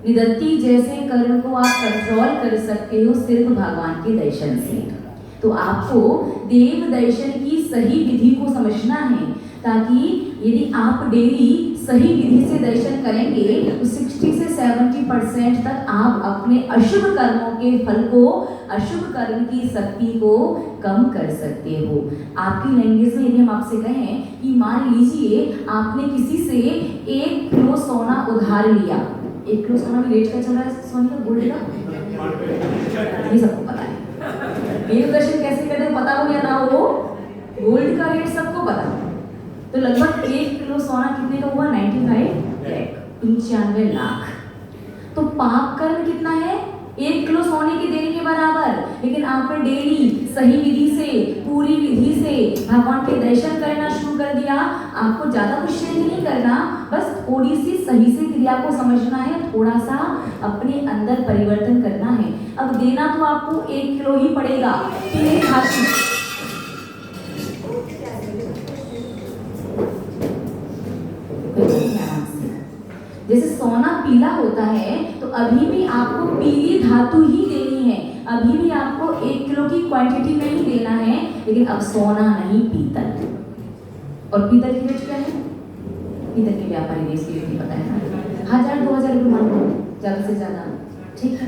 निदत्ती जैसे कर्म को आप कंट्रोल कर सकते हो सिर्फ भगवान के दर्शन से। तो आपको देव दर्शन की सही विधि को समझना है, ताकि यदि आप डेली सही विधि से दर्शन करेंगे तो 60 से 70% तक आप अपने अशुभ कर्मों के फल को, अशुभ कर्म की शक्ति को कम कर सकते हो। आपकी लैंग्वेज में यदि हम आपसे कहें कि मान लीजिए आपने किसी से 1 किलो सोना उधार लिया। 1 किलो सोना में रेट क्या चल रहा है सोने का, गोल्ड का? ये सबको पता है। देव दर्शन कैसे करते हैं पता हो या ना हो, गोल्ड का रेट सबको पता है। तो लगभग 1 किलो सोना कितने का हुआ? 95 लाख। तो पाप कर्म कितना है? 1 किलो सोने की देने के बराबर। लेकिन आपने डेली सही विधि से, पूरी विधि से भगवान के दर्शन करना शुरू कर दिया। आपको ज्यादा कुछ चेंज नहीं करना, बस थोड़ी सी सही से क्रिया को समझना है, थोड़ा सा अपने अंदर परिवर्तन करना है। अब देना तो आपको 1 किलो ही पड़ेगा। जैसे सोना पीला होता है तो अभी भी आपको पीली धातु ही देनी है, अभी भी आपको 1 किलो की क्वांटिटी नहीं देना है। लेकिन अब सोना नहीं, पीतल। और पीतल की रेट क्या है? पीतल के व्यापारी देश की रेट पता है ना, 1000-2000 रुपये मान लो ज्यादा से ज्यादा, ठीक है।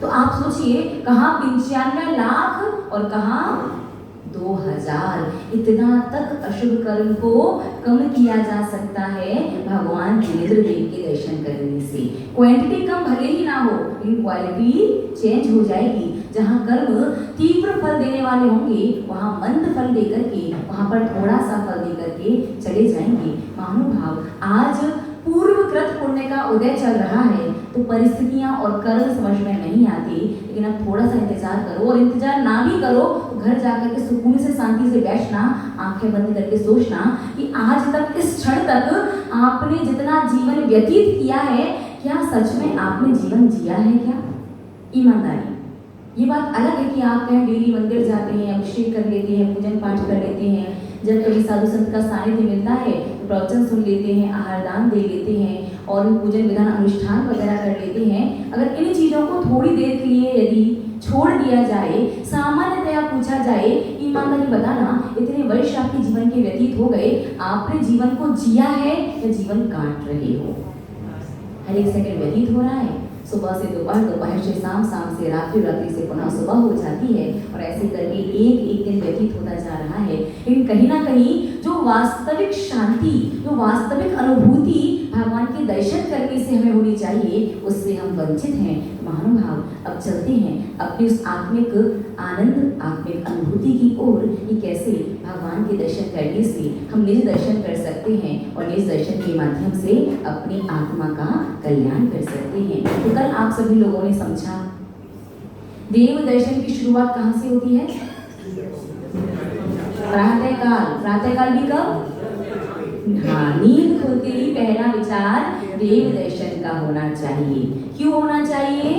तो आप सोचिए कहाँ 95 लाख और कहाँ 2000। इतना तक अशुभ कर्म को कम किया जा सकता है भगवान वीरेंद्र देव के दर्शन करने से। क्वांटिटी कम भले ही ना हो, लेकिन क्वालिटी चेंज हो जाएगी। जहाँ कर्म तीव्र फल देने वाले होंगे वहाँ मंद फल देकर के, वहाँ पर थोड़ा सा फल देकर के चले जाएंगे। महानुभाव, आज पूर्वकृत पुण्य का उदय चल रहा है, तो परिस्थितियां और कर्म समझ में नहीं आती। लेकिन अब थोड़ा सा इंतजार करो, और इंतजार ना भी करो तो घर जाकर के सुकून से, शांति से बैठना, आंखें बंद करके सोचना कि आज तक, इस क्षण तक आपने जितना जीवन व्यतीत किया है, क्या सच में आपने जीवन जिया है क्या? ईमानदारी। ये बात अलग है कि आप कहीं डेली मंदिर जाते हैं, अभिषेक कर लेते हैं, पूजन पाठ कर लेते हैं, जब कभी साधु संत का सानिध्य मिलता है तो प्रवचन सुन लेते हैं, आहार दान दे लेते हैं और पूजन विधान अनुष्ठान वगैरह कर लेते हैं। अगर इन चीज़ों को थोड़ी देर के लिए यदि छोड़ दिया जाए, सामान्यतया पूछा जाए, ईमानदारी बताना, इतने वर्ष आपके जीवन के व्यतीत हो गए, आपने जीवन को जिया है या जीवन काट रहे हो? हर एक सेकंड व्यतीत हो रहा है, सुबह से दोपहर, दोपहर से शाम, शाम से रात्रि, रात्रि से पुनः सुबह हो जाती है, और ऐसे करके एक एक दिन व्यतीत होता जा रहा है। लेकिन कहीं ना कहीं जो वास्तविक शांति, जो वास्तविक अनुभूति भगवान के दर्शन करने से हमें होनी चाहिए, उससे हम वंचित हैं। महानुभाव, अब चलते हैं अपनी उस आत्मिक आनंद, आत्मिक अनुभूति की ओर, कि कैसे भगवान के दर्शन करने से हम निज दर्शन कर सकते हैं और निज दर्शन के माध्यम से अपनी आत्मा का कल्याण कर सकते हैं। तो कल आप सभी लोगों ने समझा देव दर्शन की शुरुआत कहाँ से होती है? प्रातःकाल। प्रातःकाल भी कब? हाँ, नींद खुलते ही पहला विचार देव दर्शन का होना चाहिए। क्यों होना चाहिए?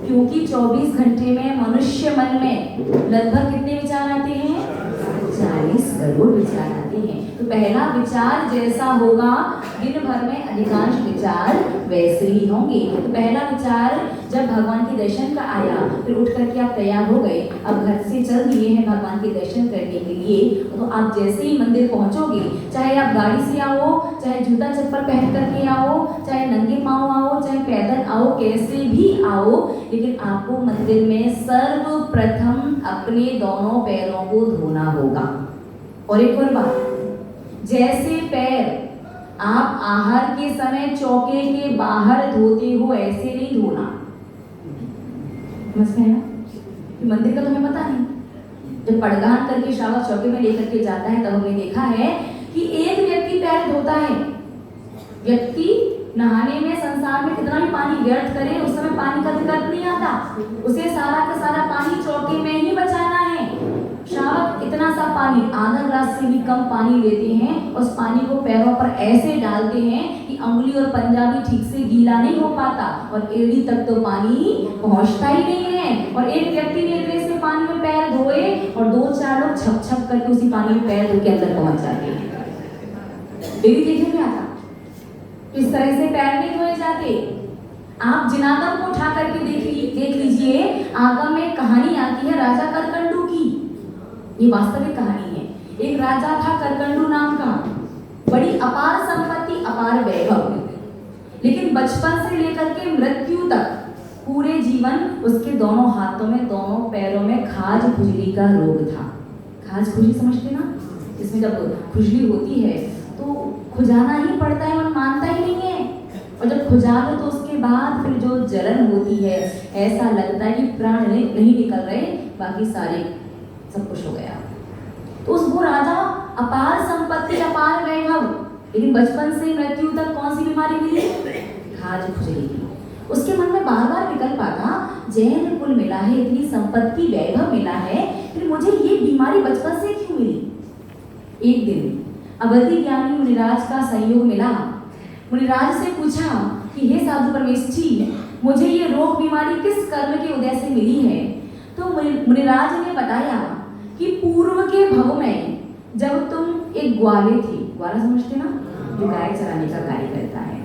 क्योंकि 24 घंटे में मनुष्य मन में लगभग कितने विचार आते हैं? 40 करोड़ विचार आते हैं। तो पहला विचार जैसा होगा, दिन भर में अधिकांश विचार वैसे ही होंगे। तो पहला विचार जब भगवान के दर्शन का आया, फिर उठ करके आप तैयार हो गए, अब घर से चल दिए हैं भगवान के दर्शन करने के लिए, तो आप जैसे ही मंदिर पहुंचोगे, चाहे आप गाड़ी से आओ, चाहे जूता चप्पल पहन करके आओ, चाहे नंगे पांव आओ, चाहे पैदल आओ, कैसे भी आओ, लेकिन आपको मंदिर में सर्वप्रथम अपने दोनों पैरों को धोना होगा। और एक और बात, जैसे पैर आप आहार के समय चौके के बाहर धोते हो, ऐसे नहीं धोना। समझ में है ना? मंदिर का तुम्हें पता नहीं, जब पड़गान करके श्रावक चौके में लेकर के जाता है, तब हमने देखा है कि एक व्यक्ति पैर धोता है। व्यक्ति नहाने में, संसार में कितना भी पानी व्यर्थ करे, उस समय पानी का विकल्प नहीं आता, उसे सारा का सारा पानी चौके में ही बचाना है। श्रावक इतना सा पानी, आधा ग्लास से भी कम पानी लेते हैं, उस पानी को पैरों पर ऐसे डालते हैं कि अंगुली और पंजा भी ठीक से गीला नहीं हो पाता, और एड़ी तक तो पानी पहुंचता ही नहीं है। और एक व्यक्ति ने इतने से पानी में पैर धोए, और 2-4 लोग छप छप करके उसी पानी में पैर धो के अंदर पहुंच जाते हैं। एड़ी देखने में आता, इस तरह से पैर नहीं धोए जाते। आप जिनागम को उठा करके देख लीजिए, आगम में कहानी आती है राजा करकंडू की। ये वास्तविक कहानी है। एक राजा था करकंडू नाम का, बड़ी अपार संपत्ति, अपार वैभव, लेकिन बचपन से लेकर के मृत्यु तक पूरे जीवन उसके दोनों हाथों में, दोनों पैरों में खाज खुजली का रोग था। खाज खुजली समझते ना, इसमें जब खुजली होती है तो खुजाना ही पड़ता है, मन मानता ही नहीं है, और जब खुजा लो तो उसके बाद फिर जो जलन होती है, ऐसा लगता है कि प्राण नहीं निकल रहे, बाकी सारे सब कुछ हो गया। तो उस वो राजा अपार संपत्ति, अपार वैभव, लेकिन बचपन से मृत्यु तक कौन सी बीमारी मिली? खाज खुजली की। उसके मन में बार बार विकल्प आता, जैन कुल मिला है, इतनी संपत्ति वैभव मिला है, फिर मुझे ये बीमारी बचपन से क्यों मिली? एक दिन अवधि ज्ञानी मुनिराज का संयोग मिला। मुनिराज से पूछा कि हे साधु परमेश जी, मुझे ये रोग बीमारी किस कर्म के उदय से मिली है? तो मुनिराज ने बताया कि पूर्व के भव में जब तुम एक ग्वाले थे, ग्वाला समझते ना, जो गाय चराने का कार्य करता है,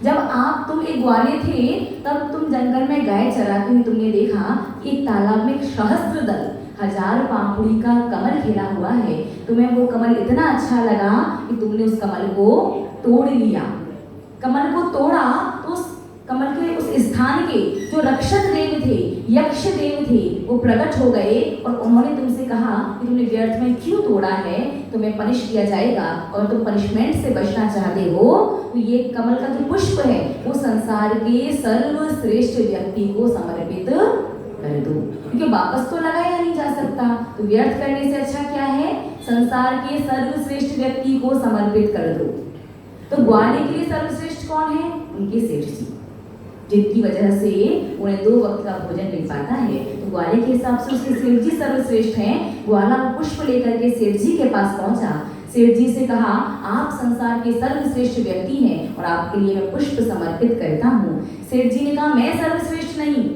जब तुम एक ग्वाले थे, तब तुम जंगल में गाय चराते हुए तुमने देखा एक तालाब में सहस्त्र दल, 1000 पापड़ी का कमल खिला हुआ है। तुम्हें वो कमल इतना अच्छा लगा कि तुमने उस कमल को तोड़ लिया। कमल को तोड़ा तो उस कमल के उस स्थान के जो रक्षक देव थे, यक्ष देव थे, वो प्रकट हो गए और उन्होंने तुमसे कहा कि तुमने व्यर्थ में क्यों तोड़ा है, तुम्हें पनिश किया जाएगा, और तुम पनिशमेंट से बचना चाहते हो तो ये कमल का जो पुष्प है वो संसार के सर्वश्रेष्ठ व्यक्ति को समर्पित कर दो, क्योंकि वापस तो लगाया नहीं जा सकता, तो व्यर्थ करने से अच्छा क्या है, संसार के सर्वश्रेष्ठ व्यक्ति को समर्पित कर दो। तो ग्वाले के लिए सर्वश्रेष्ठ कौन है? उनके सेठ जी, जिनकी वजह से उन्हें 2 वक्त का भोजन मिल पाता है। तो ग्वाले के हिसाब से उसके सेठ जी सर्वश्रेष्ठ हैं। ग्वाला पुष्प लेकर के सेठ जी के पास पहुंचा, सेठ जी से कहा, आप संसार के सर्वश्रेष्ठ व्यक्ति हैं और आपके लिए मैं पुष्प समर्पित करता हूँ। सेठ जी ने कहा, मैं सर्वश्रेष्ठ नहीं,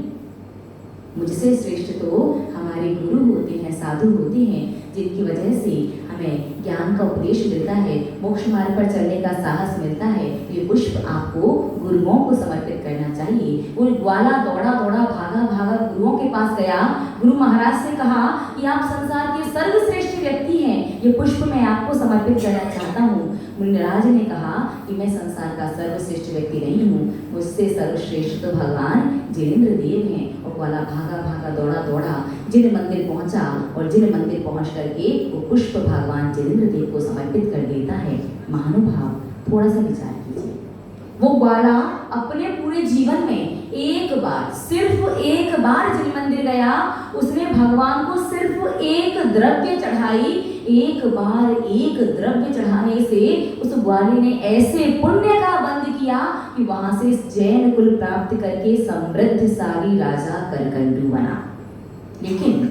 मुझसे श्रेष्ठ तो हमारे गुरु होते हैं, साधु होते हैं, जिनकी वजह से हमें ज्ञान का उपदेश मिलता है, मोक्ष मार्ग पर चलने का साहस मिलता है। ये पुष्प आपको गुरुओं को समर्पित करना चाहिए। वो ग्वाला दौड़ा भागा गुरुओं के पास गया। गुरु महाराज से कहा कि आप संसार के सर्वश्रेष्ठ व्यक्ति हैं, ये पुष्प मैं आपको समर्पित करना चाहता हूँ। मुनिराज ने कहा कि मैं संसार का सर्वश्रेष्ठ व्यक्ति नहीं हूँ, मुझसे सर्वश्रेष्ठ तो भगवान जिनेंद्र देव हैं। और ग्वाला भागा दौड़ा जिन मंदिर पहुंचा और जिन मंदिर पहुंच करके वो पुष्प भगवान जिनेंद्र देव को समर्पित कर देता है। महानुभाव, थोड़ा सा विचार कीजिए, वो ग्वाला अपने पूरे जीवन में एक बार, सिर्फ एक बार जिन मंदिर गया, उसने भगवान को सिर्फ एक द्रव्य चढ़ाई। एक बार एक द्रव्य चढ़ाने से उस ग्वाले ने ऐसे पुण्य का बंद किया कि वहां से जैन कुल प्राप्त करके समृद्धशाली राजा करकंडू बना। लेकिन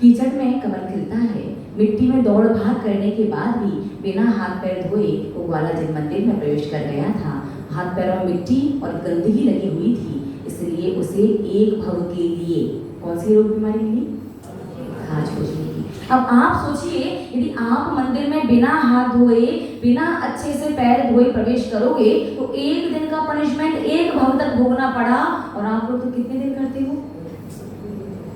कीचड़ में कमल खिलता है, मिट्टी में दौड़ भाग करने के बाद भी बिना हाथ पैर धोए वो ग्वाला जिन मंदिर में प्रवेश कर गया था। हाथ पैरों में मिट्टी और गंदगी लगी हुई थी, इसलिए उसे एक भव के लिए कौन सी रोग बीमारी मिली? खाज खुजली की। अब आप सोचिए, यदि आप मंदिर में बिना हाथ धोए, बिना अच्छे से पैर धोए प्रवेश करोगे तो एक दिन का पनिशमेंट एक भव तक भोगना पड़ा। और आप लोग तो कितने दिन करते हो?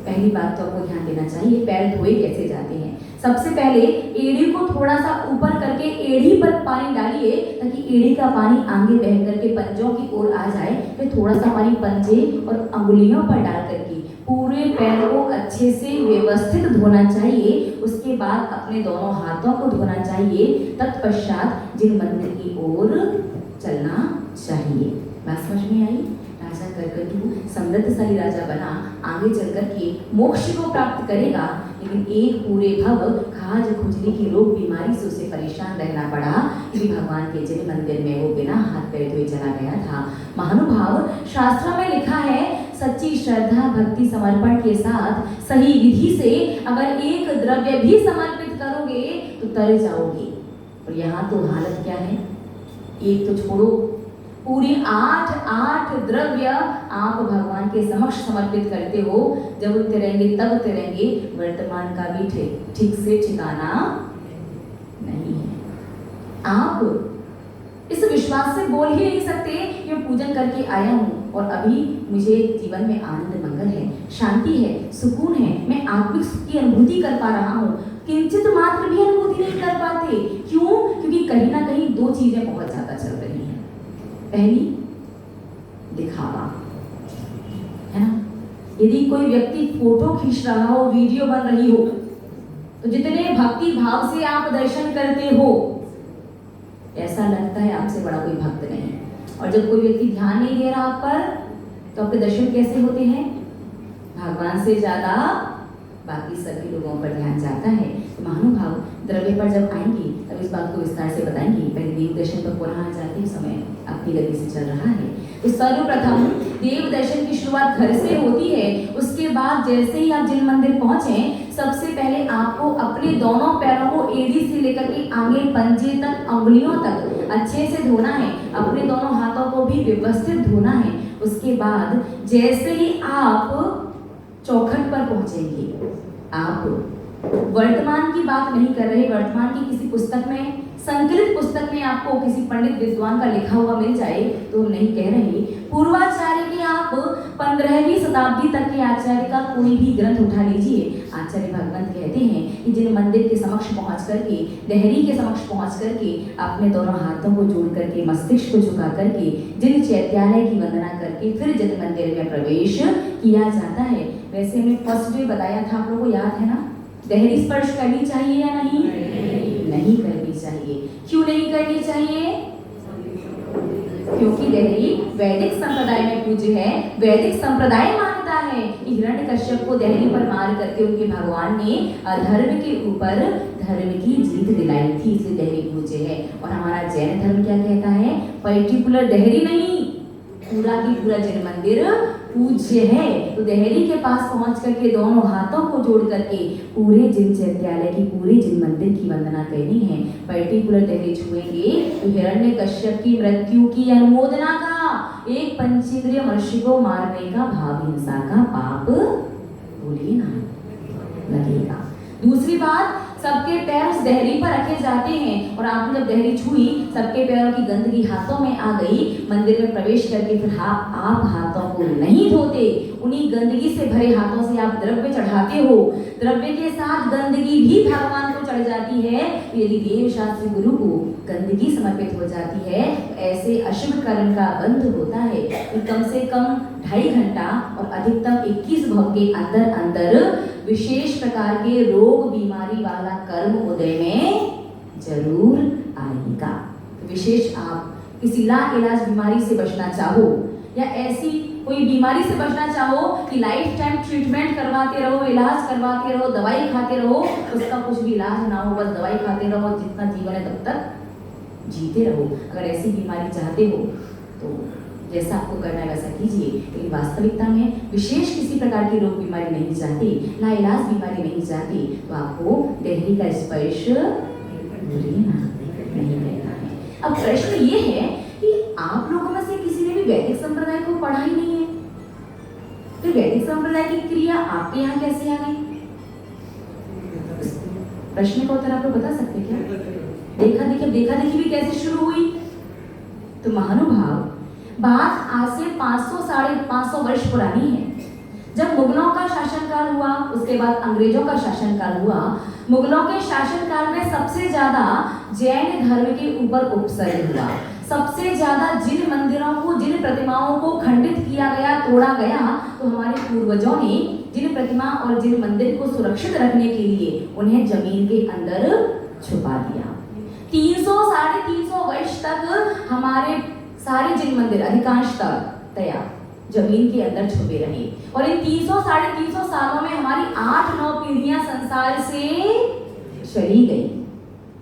पहली बात तो आपको ध्यान देना चाहिए, पैर धोए कैसे जाते हैं। सबसे पहले एड़ी को थोड़ा सा ऊपर करके एड़ी पर पानी डालिए, ताकि एड़ी का पानी आगे बह करके पंजों की ओर आ जाए। फिर थोड़ा सा पानी पंजे और अंगुलियों पर डाल करके पूरे पैर को अच्छे से व्यवस्थित धोना चाहिए। उसके बाद अपने दोनों हाथों को धोना चाहिए। तत्पश्चात जिन मंदिर की ओर चलना चाहिए। बात समझ में आई? राजा करकंडू समृद्धशाली राजा बना, आगे चलकर के मोक्ष को प्राप्त करेगा, लेकिन एक पूरे भव खाज खुजली की रोग बीमारी से उसे परेशान रहना पड़ा कि भगवान के जिन मंदिर में वो बिना हाथ पैर धोए चला गया था। महानुभाव, शास्त्रों में लिखा है, सच्ची श्रद्धा भक्ति समर्पण के साथ सही विधि से अगर एक द्रव्य भी समर्पित करोगे तो तर जाओगे। और यहाँ तो हालत क्या है, एक तो छोड़ो, पूरी 8 द्रव्य आप भगवान के समक्ष समर्पित करते हो। जब तिरंगे तब तिरंगे, वर्तमान का भी ठीक से ठिकाना नहीं है। आप इस विश्वास से बोल ही नहीं सकते कि मैं पूजन करके आया हूँ, और अभी मुझे जीवन में आनंद मंगल है, शांति है, सुकून है, मैं आत्मिक सुख की अनुभूति कर पा रहा हूँ, किंचित मात्र भी अनुभूति नहीं कर पाते। क्यों? क्योंकि कहीं ना कहीं दो चीजें बहुत ज्यादा चल रही हैं। पहली, दिखावा, है ना। यदि कोई व्यक्ति फोटो खींच रहा हो, वीडियो बन रही हो, तो जितने भक्ति भाव से आप दर्शन करते हो, ऐसा लगता है आपसे बड़ा कोई भक्त नहीं। और जब कोई व्यक्ति ध्यान नहीं दे रहा आप पर, तो आपके दर्शन कैसे होते हैं? भगवान से ज्यादा बाकी सभी लोगों पर ध्यान जाता है। तो महानुभाव द्रव्य पर जब आएंगे तब इस बात को विस्तार से बताएंगे। पहले देव दर्शन पर पुनः जाते समय अपनी गति से चल रहा है। तो सर्वप्रथम देव दर्शन की शुरुआत घर से होती है। उसके बाद जैसे ही आप जिन मंदिर पहुंचे, सबसे पहले आपको अपने दोनों पैरों को एड़ी से लेकर के आगे पंजे तक, अंगुलियों तक अच्छे से धोना है। अपने दोनों हाथों को भी व्यवस्थित धोना है। उसके बाद जैसे ही आप चौखट पर पहुंचेंगे, आप वर्तमान की बात नहीं कर रहे, वर्तमान की किसी पुस्तक में, संकलित पुस्तक में आपको किसी पंडित विद्वान का लिखा हुआ मिल जाए तो हम नहीं कह रहे, पूर्वाचार्य के आप 15वीं शताब्दी तक के आचार्य का कोई भी ग्रंथ उठा लीजिए। आचार्य भगवंत कहते हैं कि जिन मंदिर के समक्ष पहुंच करके, देहरी के समक्ष पहुंच करके अपने दोनों हाथों को जोड़ करके, मस्तिष्क को झुका करके, जिन चैत्यालय की वंदना करके फिर जिन मंदिर में प्रवेश किया जाता है, वैसे हमने फर्स्ट डे बताया था, आप लोगों को याद है ना, देहरी स्पर्श करनी चाहिए या नहीं? नहीं करनी चाहिए। क्यों नहीं करनी चाहिए? क्योंकि देहरी वैदिक संप्रदाय में पूज्य है। वैदिक संप्रदाय मानता है कि हिरण्यकश्यप को देहरी पर मार करके उनके भगवान ने अधर्म के ऊपर धर्म की जीत दिलाई थी, इसलिए देहरी पूज्य है। और हमारा जैन धर्म क्या कहता है? पर्टिकुलर देहरी नहीं, पूरा की पूरा जैन मंदिर पूज्य है। तो देहरी के पास पहुंच करके दोनों हाथों को जोड़ करके पूरे जिन चैत्यालय की, पूरे जिन मंदिर की वंदना करनी है। पर्टिकुलर देहरी छुएंगे तो हिरण्यकश्यप की मृत्यु की अनुमोदना का, एक पंचेंद्रिय मनुष्य को मारने का, भाव हिंसा का पाप भूलिए ना लगेगा। दूसरी बात, सबके पैर उस देहरी पर रखे जाते हैं और आपने जब देहरी छुई, सबके पैरों की गंदगी हाथों में आ गई। मंदिर में प्रवेश करके फिर आप हाथों को नहीं धोते, उन्हीं गंदगी से भरे हाथों से आप द्रव्य चढ़ाते हो। द्रव्य के साथ गंदगी भी भगवान को चढ़ जाती है। तो यदि देव शास्त्री गुरु को गंदगी समर्पित हो जाती है तो ऐसे अशुभ कर्म का बंध होता है। तो कम से कम 2.5 घंटा और अधिकतम 21 भव के अंदर अंदर विशेष प्रकार के रोग बीमारी वाला कर्म उदय में जरूर आएगा। तो विशेष आप किसी लाइलाज बीमारी से बचना चाहो या ऐसी कोई बीमारी से बचना चाहो कि लाइफ टाइम ट्रीटमेंट करवाते रहो, इलाज करवाते रहो, दवाई खाते रहो, उसका कुछ भी इलाज ना हो, बस दवाई खाते रहो, जितना जीवन है तब तक जीते रहो। अगर ऐसी बीमारी चाहते हो तो जैसा आपको करना है वैसा कीजिए। लेकिन वास्तविकता में विशेष किसी प्रकार की रोग बीमारी नहीं चाहते, लाइलाज बीमारी नहीं चाहते, तो आपको देहरी का स्पर्श नहीं करना है। अब प्रश्न ये है कि आप लोगों में से किसी ने भी वैदिक संप्रदाय को पढ़ा ही नहीं है, तो वैदिक संप्रदाय की क्रिया आपके यहाँ कैसे आ गई? प्रश्न का उत्तर आप लोग बता सकते क्या? देखा देखी भी कैसे शुरू हुई? तो महानुभाव, बात आज से 500 साढ़े 500 वर्ष पुरानी है। जब मुगलों का शासनकाल हुआ, उसके बाद अंग्रेजों का शासनकाल हुआ। मुगलों के शासनकाल में सबसे ज्यादा जैन धर्म के ऊपर उपसर्ग हुआ। सबसे ज्यादा जिन मंदिरों को, जिन प्रतिमाओं को खंडित किया गया, तोड़ा गया, तो हमारे पूर्वजों ने जिन प्रतिमा और जिन मंदिर को सुरक्षित रखने के लिए उन्हें जमीन के अंदर छुपा दिया। 300 साढ़े 300 वर्ष तक हमारे सारे जिन मंदिर अधिकांशतः जमीन के अंदर छुपे रहे। और इन 300 साढ़े 300 सालों में हमारी 8-9 पीढ़ियां संसार से चली गई।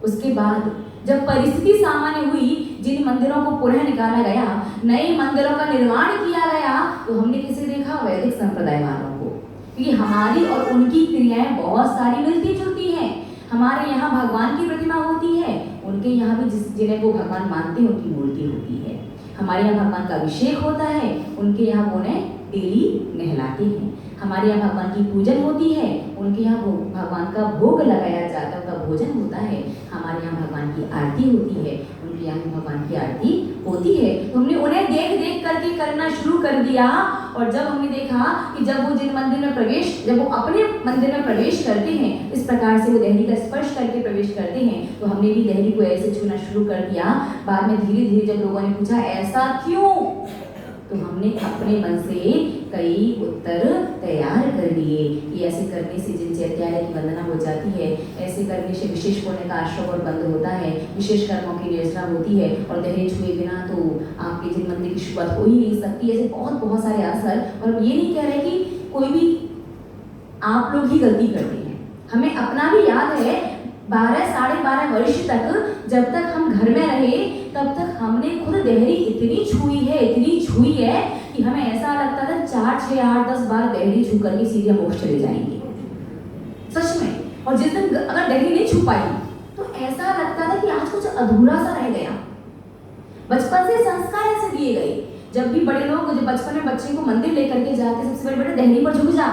उसके बाद जब परिस्थिति सामान्य हुई, जिन मंदिरों को पुनः निकाला गया, नए मंदिरों का निर्माण किया गया, तो हमने किसे देखा? वैदिक संप्रदाय वालों को। क्योंकि हमारी और उनकी क्रियाएं बहुत सारी मिलती जुलती हैं। हमारे यहाँ भगवान की प्रतिमा होती है, उनके यहाँ भी जिन्हें वो भगवान मानते हैं उनकी मूर्ति होती है। हमारे यहाँ भगवान का अभिषेक होता है, उनके यहाँ वो उन्हें डेली नहलाते हैं। हमारे यहाँ भगवान की पूजन होती है, उनके यहाँ भगवान का भोग लगाया जाता है, उनका भोजन होता है। हमारे यहाँ भगवान की आरती होती है, उनके यहाँ भगवान की आरती होती है। तो हमने उन्हें देख देख करके करना शुरू कर दिया। और जब हमने देखा कि जब वो जब वो अपने मंदिर में प्रवेश करते हैं, इस प्रकार से वो देहरी का स्पर्श करके प्रवेश करते हैं, तो हमने भी देहरी को ऐसे छूना शुरू कर दिया। बाद में धीरे धीरे जब लोगों ने पूछा ऐसा क्यों, तो हमने अपने मन से कई उत्तर तैयार कर लिए कि ऐसे करने से जिन चैत्यालय की वंदना हो जाती है, ऐसे करने से विशेष पुण्य का आश्रम और बंद होता है, विशेष कर्मों की निर्जरा होती है, और दहेज हुए बिना तो आपके जिन मंदिर की शुरुआत हो ही नहीं सकती। ऐसे बहुत सारे असर। और हम ये नहीं कह रहे कि कोई भी आप लोग ही गलती करते हैं, हमें अपना भी याद है 12 साढ़े 12 वर्ष तक जब तक हम घर में रहे तब तक हमने खुद देहरी इतनी छुई है कि हमें ऐसा लगता था 4, 6, 8, 10 बार देहरी छू करके सीधे मोक्ष चले जाएंगे, सच में। और जिस दिन अगर देहरी नहीं छू पाई तो ऐसा लगता था कि आज कुछ अधूरा सा रह गया। बचपन से संस्कार ऐसे दिए गए, जब भी बड़े लोग जब बचपन में बच्चे को मंदिर लेकर के जाते, सबसे बड़े देहरी पर झुक जा,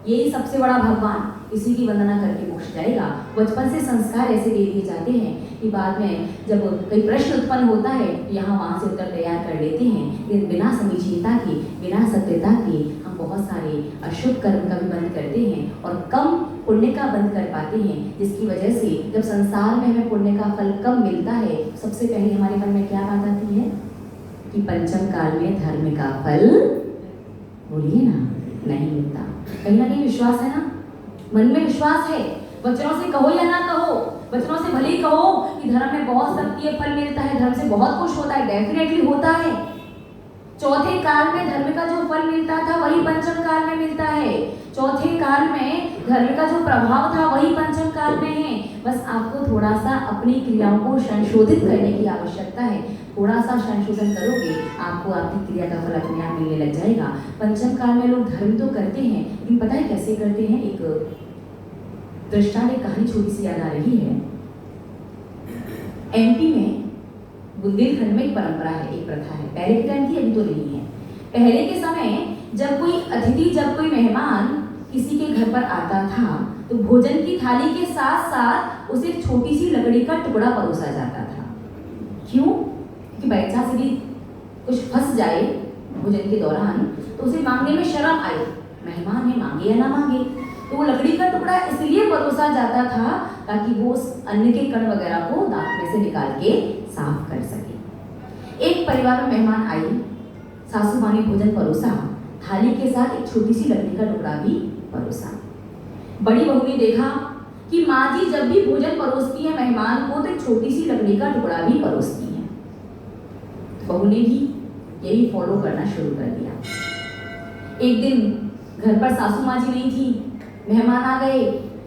यही सबसे बड़ा भगवान, इसी की वंदना करके मोक्ष जाएगा। बचपन से संस्कार ऐसे दे दिए जाते हैं कि बाद में जब कोई प्रश्न उत्पन्न होता है यहाँ वहाँ से उत्तर तैयार कर लेते हैं, लेकिन बिना समीचीनता के, बिना सत्यता के हम बहुत सारे अशुभ कर्म का भी बंद करते हैं और कम पुण्य का बंद कर पाते हैं, जिसकी वजह से जब संसार में हमें पुण्य का फल कम मिलता है, सबसे पहले हमारे मन में क्या बात आती है कि पंचम काल में धर्म का फल, बोलिए ना, नहीं मिलता। कहीं ना कहीं विश्वास है ना, मन में विश्वास है, वचनों से कहो या ना कहो, वचनों से भले ही कहो कि धर्म में बहुत शक्ति है, फल मिलता है, धर्म से बहुत कुछ होता है, डेफिनेटली होता है। चौथे काल में धर्म का जो फल मिलता था वही पंचम काल में मिलता है। चौथे काल में धर्म का जो प्रभाव था वही पंचम काल में है। बस आपको थोड़ा सा अपनी क्रियाओं को संशोधित करने की आवश्यकता है। थोड़ा सा संशोधन करोगे, आपको आपकी क्रिया का फल अपने आप मिलने लग जाएगा। पंचम काल में लोग धर्म तो करते हैं, लेकिन पता है कैसे करते हैं? एक दृष्टांत, एक कहानी छोटी सी याद आ रही है। एमपी में बुंदेलखंड में एक परंपरा है, एक प्रथा है, पहले के टाइम थी, अभी तो नहीं है। पहले के समय जब कोई मेहमान किसी के घर पर आता था तो भोजन की थाली के साथ साथ उसे एक छोटी सी लकड़ी का टुकड़ा परोसा जाता था। क्यों? क्योंकि बच्चा से भी कुछ फंस जाए भोजन के दौरान तो उसे मांगने में शर्म आए, मेहमान है, मांगे या ना मांगे, तो वो लकड़ी का टुकड़ा इसलिए परोसा जाता था ताकि वो उस अन्न के कण वगैरह को दांत में से निकाल के साफ कर सके। एक परिवार में मेहमान आई, सासू माँ ने भोजन परोसा, थाली के साथ एक छोटी सी लकड़ी का टुकड़ा भी परोसा। बड़ी बहू ने देखा कि माँ जी जब भी भोजन परोसती है मेहमान को तो एक छोटी सी लकड़ी का टुकड़ा भी परोसती है। बहू ने भी यही फॉलो करना शुरू कर दिया। एक दिन घर पर सासू माँ जी नहीं थी, मेहमान आ गए,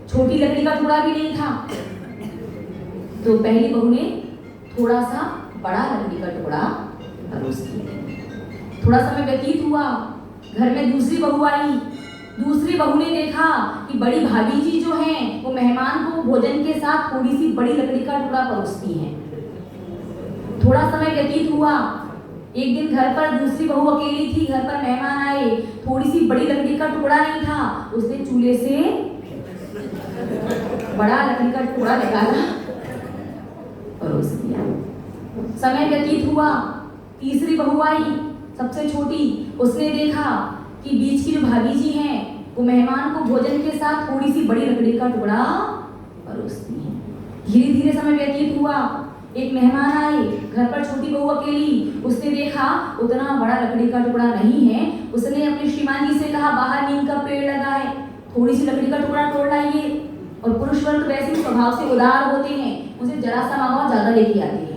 छोटी लकड़ी का टुकड़ा भी नहीं था, तो पहली बहू ने थोड़ा सा बड़ा लकड़ी का टुकड़ा परोस दिया। थोड़ा समय व्यतीत हुआ, घर में दूसरी बहू आई। दूसरी बहू ने देखा कि बड़ी भाभी जी जो हैं वो मेहमान को भोजन के साथ थोड़ी सी बड़ी लकड़ी का टुकड़ा परोसती हैं। थोड़ा समय व्यतीत हुआ, एक दिन घर पर दूसरी बहू अकेली थी, घर पर मेहमान आए, थोड़ी सी बड़ी लकड़ी का टुकड़ा नहीं था, उसने चूल्हे से बड़ा लकड़ी का टुकड़ा निकाला, परोस दिया। समय व्यतीत हुआ, तीसरी बहू आई, सबसे छोटी, उसने देखा कि बीच की जो भाभी जी हैं वो मेहमान को भोजन के साथ थोड़ी सी बड़ी लकड़ी का टुकड़ा परोसती हैं। धीरे धीरे समय व्यतीत हुआ, एक मेहमान आए, घर पर छोटी बहू अकेली, उसने देखा उतना बड़ा लकड़ी का टुकड़ा नहीं है, उसने अपने श्रीमान जी से कहा बाहर नीम का पेड़ लगा है, थोड़ी सी लकड़ी का टुकड़ा तोड़ लाइए। और पुरुष वर्ग तो वैसे ही स्वभाव से उदार होते हैं, उसे जरा सा मांगो ज्यादा लेके आते हैं।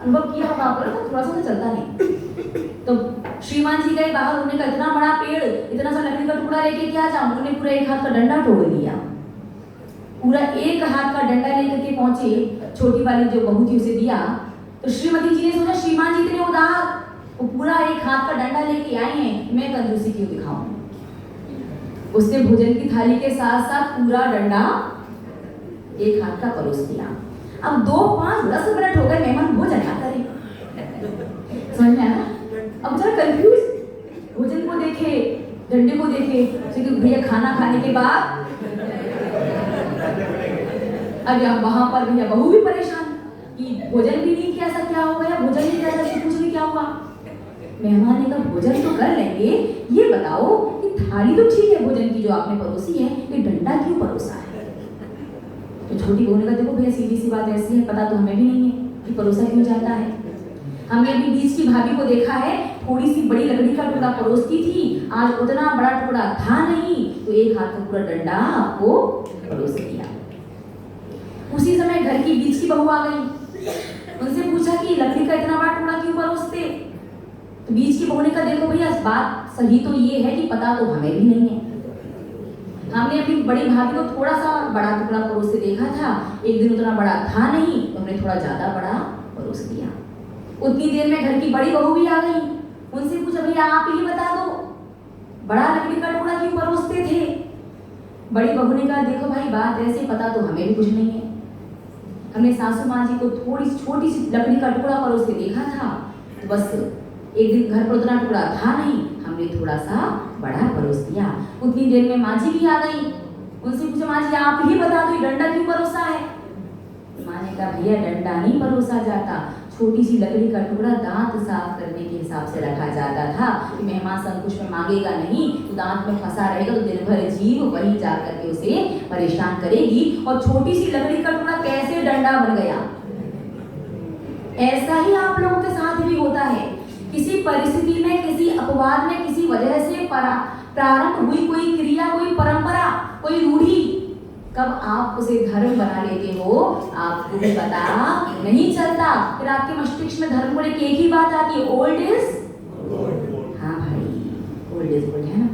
अनुभव किया होगा आपने, तो थोड़ा सा तो चलता नहीं। तो श्रीमान जी गए बाहर, उन्होंने कहा इतना बड़ा पेड़, इतना सा लकड़ी का टुकड़ा लेके क्या जाऊं? उन्होंने पूरा एक हाथ का डंडा तोड़ लिया, पूरा एक हाथ का डंडा लेकर के पहुंचे, छोटी वाली जो बहू थी उसे दिया। तो श्रीमती जी ने सोचा श्रीमान जी इतने उदार, वो पूरा एक हाथ का डंडा लेके आए हैं, मैं कंजूसी क्यों दिखाऊं? उसने भोजन की थाली के साथ साथ पूरा डंडा एक हाथ का परोस दिया। अब 2, 5, 10 मिनट हो गए, मेहमान भोजन क्या करे, समझ में आया? अब जरा कंफ्यूज, भोजन को देखे डंडे को देखे क्योंकि भैया खाना खाने के बाद अब यहाँ वहां पर भैया बहू भी परेशान कि भोजन भी नहीं किया, ऐसा क्या हो गया, भोजन नहीं किया था, कुछ भी क्या हुआ। मेहमान ने कहा भोजन तो कर लेंगे, ये बताओ कि थाली तो ठीक है भोजन की जो आपने परोसी है, ये डंडा क्यों परोसा है। तो छोटी बहू ने कहा देखो भैया सीधी सी बात ऐसी है, पता तो हमें भी नहीं है कि परोसा क्यों जाता है। हमने अपनी बीच की भाभी को देखा है, थोड़ी सी बड़ी लकड़ी का टुकड़ा परोसती थी, आज उतना बड़ा टुकड़ा था नहीं तो एक हाथ का पूरा डंडा आपको परोस दिया। उसी समय घर की बीच की बहू आ गई, उनसे पूछा कि लकड़ी का इतना बड़ा टुकड़ा क्यों परोसते। तो बीच की बहू ने कहा देखो भैया बात सही तो ये है कि पता तो हमें भी नहीं है, हमने अपनी बड़ी भाभी को थोड़ा सा बड़ा टुकड़ा परोसते देखा था, एक दिन उतना बड़ा था नहीं तो हमने थोड़ा ज्यादा बड़ा परोस दिया। उतनी देर में घर की बड़ी बहू भी आ गई, उनसे पूछा भैया आप ही बता दो बड़ा लकड़ी का टुकड़ा क्यों परोसते थे। बड़ी बहू ने कहा देखो भाई बात ऐसे, पता तो हमें भी कुछ नहीं है, हमने सासू माँ जी को थोड़ी छोटी सी लकड़ी का टुकड़ा परोसते देखा था, तो बस एक दिन घर पर उतना टुकड़ा था नहीं, हमने थोड़ा सा बड़ा परोस दिया। उतनी देर में माँ जी भी आ गई, उनसे पूछा माँ जी आप ही बता दो डंडा क्यों परोसा है। माँ ने कहा भैया डंडा नहीं परोसा जाता, छोटी सी लकड़ी का टुकड़ा दांत साफ करने के हिसाब से रखा जाता था कि मेहमान संकुश में मांगेगा नहीं तो दांत में फंसा रहेगा तो दिन भर जीव वहीं जा करके उसे परेशान करेगी, और छोटी सी लकड़ी का टुकड़ा कैसे डंडा बन गया। ऐसा ही आप लोगों के साथ भी होता है, किसी परिस्थिति में, किसी अपवाद में, किसी वजह से प्रारंभ हुई कोई क्रिया, कोई परंपरा, कोई रूढ़ी, कब आप उसे धर्म बना लेते हो आपको भी पता नहीं चलता। फिर आपके मस्तिष्क में धर्म को लेकर एक ही बात आती है, ओल्ड इज, हाँ भाई ओल्ड इज गोल्ड है ना।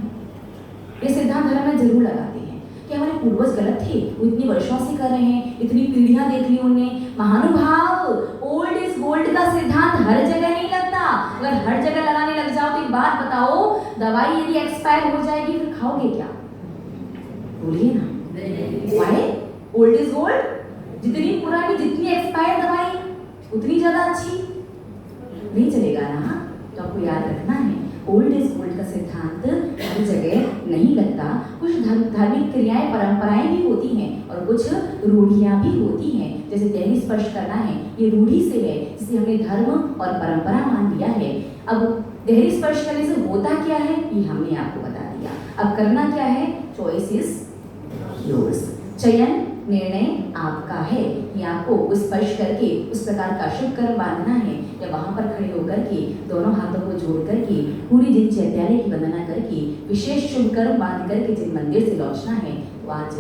ये सिद्धांत धर्म में जरूर लगाते हैं कि हमारे पूर्वज गलत थे, वो इतनी वर्षों से कर रहे हैं, इतनी पीढ़ियां देख ली उन्होंने। महानुभाव ओल्ड इज गोल्ड का सिद्धांत हर जगह नहीं लगता। अगर हर जगह लगाने लग जाओ तो एक बात बताओ, दवाई यदि एक्सपायर हो जाएगी फिर खाओगे क्या, बोलिए ना। Why? Old is gold? जितनी पुरानी, जितनी एक्सपायर दवाई उतनी ज्यादा अच्छी, नहीं चलेगा ना। तो आपको याद रखना है ओल्ड इज गोल्ड का सिद्धांत हर जगह नहीं लगता। कुछ धार्मिक क्रियाएं, परंपराएं भी होती हैं और कुछ रूढ़ियां भी होती हैं। जैसे देहरी स्पर्श करना है, ये रूढ़ी से है जिसे हमने धर्म और परंपरा मान लिया है। अब देहरी स्पर्श करने से होता क्या है ये हमने आपको बता दिया, अब करना क्या है, चॉइस इज योर्स, चयन निर्णय आपका है कि आपको उस स्पर्श करके उस प्रकार का शुभ कर्म बांधना है या वहां पर खड़े होकर के दोनों हाथों को जोड़ करके पूरी दिन चैत्यालय की वंदना करके विशेष शुभ कर्म बांध करके जिन मंदिर से लौटना है। तो आज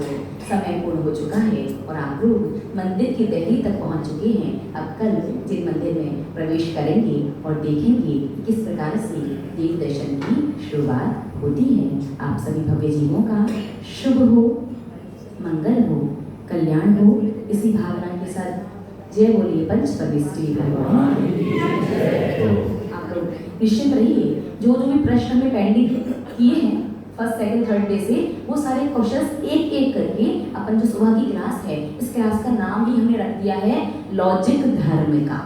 समय पूर्ण हो चुका है और आप लोग मंदिर की देहरी तक पहुंच चुके हैं। अब कल जिन मंदिर में प्रवेश करेंगे और देखेंगे किस प्रकार से देव दर्शन की शुरुआत होती है। आप सभी भव्य जीवों का शुभ हो, मंगल हो, कल्याण हो, इसी भावना के साथ जय बोलिए पंच परमेश्वरी भगवान। आप लोग निश्चिंत रहिए, जो जो भी प्रश्न में पेंडिंग किए हैं फर्स्ट सेकंड थर्ड डे से, वो सारे क्वेश्चंस एक एक करके अपन जो सुबह की क्लास है, इस क्लास का नाम भी हमने रख दिया है लॉजिक धर्म का।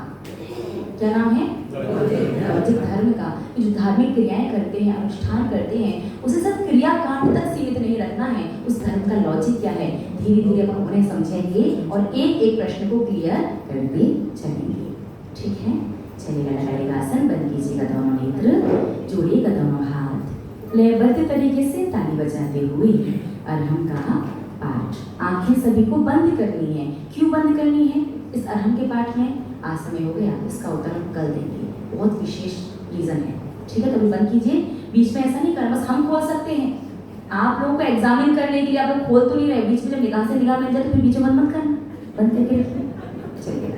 क्या नाम है? लॉजिक धर्म का। जो धार्मिक क्रियाएं करते हैं, अनुष्ठान करते हैं, उसे सब क्रियाकांड तक सीमित नहीं रखना है। उस धर्म का लॉजिक क्या है, धीरे धीरे अपन उन्हें समझेंगे और एक एक प्रश्न को क्लियर करते चलेंगे। ठीक है, चलिएगा, लगाइएगा आसन, बंद कीजिएगा दोनों नेत्र, जोड़िएगा दोनों हाथ, लयबद्ध तरीके से ताली बजाते हुए अरहम का पाठ। आंखें सभी को बंद करनी है। क्यों बंद करनी है इस अरहम के पाठ में? आज समय हो गया, इसका उत्तर हम कल देंगे, बहुत विशेष रीजन है। ठीक है, कभी बंद कीजिए, बीच में ऐसा नहीं करना, बस हम खोल सकते हैं। आप लोगों को एग्जामिन करने के लिए आप लोग खोल तो नहीं रहे, बीच में जब निगाह से निगाह मिल जाए तो फिर बीच में बंद करना, बंद करके रखिए। चलिए,